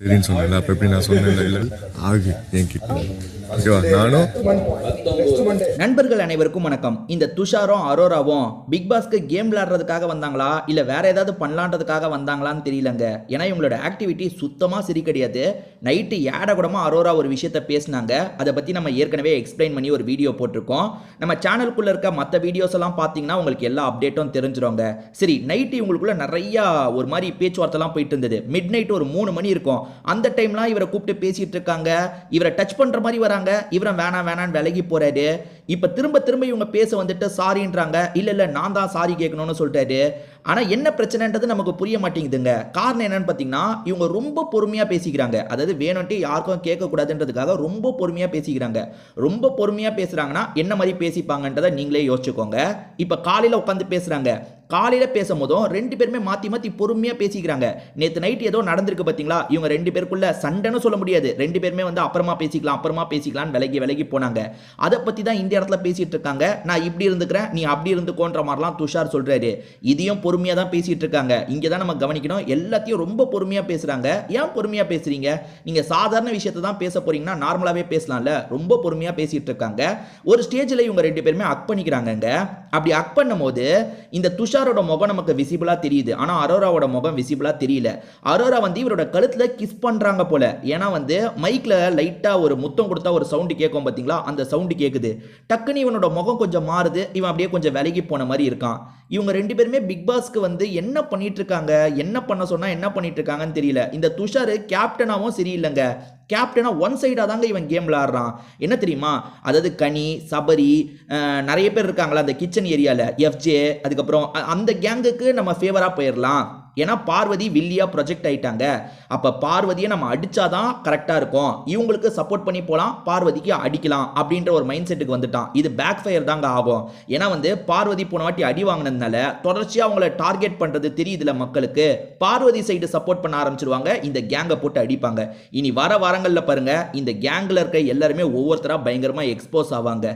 சரின்னு சொன்னேன்ல, அப்போ எப்படி நான் சொன்னேன்ல, இல்லை ஆகு என்கிட்ட ஓகேவா நானும். நண்பர்கள் அனைவருக்கும் வணக்கம். இந்த துஷாரும் அரோராவும் பிக் பாஸ்க்கு கேம் விளையாடுறதுக்காக வந்தாங்களா இல்ல வேற ஏதாவது பண்ணலான்றதுக்காக வந்தாங்களான்னு தெரியலங்க. ஏன்னா இவங்களோட ஆக்டிவிட்டி சுத்தமா சரி கிடையாது. நைட்டு ஏடகுடமா அரோரா ஒரு விஷயத்த பேசினாங்க. அதை பத்தி நம்ம ஏற்கனவே எக்ஸ்பிளைன் பண்ணி ஒரு வீடியோ போட்டிருக்கோம். நம்ம சேனலுக்குள்ள இருக்க மற்ற வீடியோஸ் எல்லாம் பார்த்தீங்கன்னா உங்களுக்கு எல்லா அப்டேட்டும் தெரிஞ்சிருங்க. சரி, நைட்டு இவங்களுக்குள்ள நிறைய ஒரு மாதிரி பேச்சுவார்த்தைலாம் போயிட்டு இருந்தது. மிட் நைட் ஒரு 3 மணி இருக்கும். அந்த டைம்லாம் இவரை கூப்பிட்டு பேசிட்டு இருக்காங்க. இவரை டச் பண்ற மாதிரி வராங்க. இவரை வேணான்னு விலகி போறாரு. இப்ப திரும்ப இவங்க பேச வந்துட்டு சாரின்றாங்க. இல்ல நான் தான் சாரி கேட்கணும்னு சொல்லிட்டாரு. ஆனா என்ன பிரச்சனைன்றது நமக்கு புரிய மாட்டேங்குதுங்க. காரணம் என்னன்னு பாத்தீங்கன்னா இவங்க ரொம்ப பொறுமையா பேசிக்கிறாங்க. அதாவது வேணும்ட்டு யாருக்கும் கேட்க கூடாதுன்றதுக்காக ரொம்ப பொறுமையா பேசிக்கிறாங்க. ரொம்ப பொறுமையா பேசுறாங்கன்னா என்ன மாதிரி பேசிப்பாங்கன்றதை நீங்களே யோசிச்சுக்கோங்க. இப்ப காலையில உட்காந்து பேசுறாங்க. காலையில பேசும்போதும் 2 பேருமே மாத்தி பொறுமையா பேசிக்கிறாங்க. நேத்து நைட் ஏதோ நடந்திருக்கு பாத்தீங்களா, இவங்க 2 பேருக்குள்ள சண்டைன்னு சொல்ல முடியாது. 2 பேருமே வந்து அப்புறமா பேசிக்கலாம் விலகி போனாங்க. அதை பத்தி தான் இந்த இடத்துல பேசிட்டு இருக்காங்க. நான் இப்படி இருந்துக்கிறேன், நீ அப்படி இருந்துக்கோன்ற மாதிரிலாம் துஷார் சொல்றாரு. இதையும் பொறுமையா தான் பேசிட்டு இருக்காங்க. இங்க தான் நம்ம கவனிக்கணும். எல்லாத்தையும் ரொம்ப பொறுமையா பேசுறாங்க. ஏன் பொறுமையா பேசுறீங்க? நீங்க சாதாரண விஷயத்தை தான் பேச போறீங்கன்னா நார்மலாவே பேசலாம்ல. ரொம்ப பொறுமையா பேசிட்டு இருக்காங்க. ஒரு ஸ்டேஜ்ல இவங்க 2 பேருமே அக் பண்ணிக்கிறாங்க. அப்படி அக் பண்ணும்போது இந்த துஷாரோட முகம் நமக்கு விசிபிளா தெரியுது. ஆனா அரோராவோட முகம் விசிபிளா தெரியல. அரோரா வந்து இவரோட கழுத்துல கிஸ் பண்றாங்க போல. ஏன்னா வந்து மைக்ல லைட்டா ஒரு முத்தம் கொடுத்தா ஒரு சவுண்ட் கேட்கும் பாத்தீங்களா, அந்த சவுண்ட் கேக்குது. டக்குன்னு இவனோட முகம் கொஞ்சம் மாறுது. இவன் அப்படியே கொஞ்சம் விலகி போன மாதிரி இருக்கான். இவங்க 2 பேருமே பிக் பாஸ்க்கு வந்து என்ன பண்ணிட்டு இருக்காங்க, என்ன பண்ண சொன்னா என்ன பண்ணிட்டு இருக்காங்கன்னு தெரியல. இந்த துஷார் கேப்டனாவும் சரியில்லைங்க. கேப்டனா ஒன் சைடா தாங்க இவன் கேம் விளையாடுறான். என்ன தெரியுமா, அதாவது கனி, சபரி, நிறைய பேர் இருக்காங்களா அந்த கிச்சன் ஏரியால, எஃப்ஜே, அதுக்கப்புறம் அந்த கேங்குக்கு நம்ம ஃபேவரா போயிடலாம். ஏன்னா பார்வதி வில்லியா ப்ரொஜெக்ட் ஆயிட்டாங்க. அப்ப பார்வதியை நம்ம அடிச்சாதான் கரெக்டா இருக்கும். இவங்களுக்கு சப்போர்ட் பண்ணி போலாம், பார்வதிக்கு அடிக்கலாம் அப்படின்ற ஒரு மைண்ட் செட்டுக்கு வந்துட்டான். இது பேக் ஃபயர் தாங்க ஆகும். ஏன்னா வந்து பார்வதி போன வாட்டி அடி வாங்கினதுனால தொடர்ச்சியா அவங்கள டார்கெட் பண்றது தெரியுதுல மக்களுக்கு. பார்வதி சைடு சப்போர்ட் பண்ண ஆரம்பிச்சிருவாங்க. இந்த கேங்கை போட்டு அடிப்பாங்க. இனி வர வாரங்கள்ல பாருங்க, இந்த கேங்ல இருக்க எல்லாருமே ஒவ்வொருத்தரா பயங்கரமா எக்ஸ்போஸ் ஆவாங்க.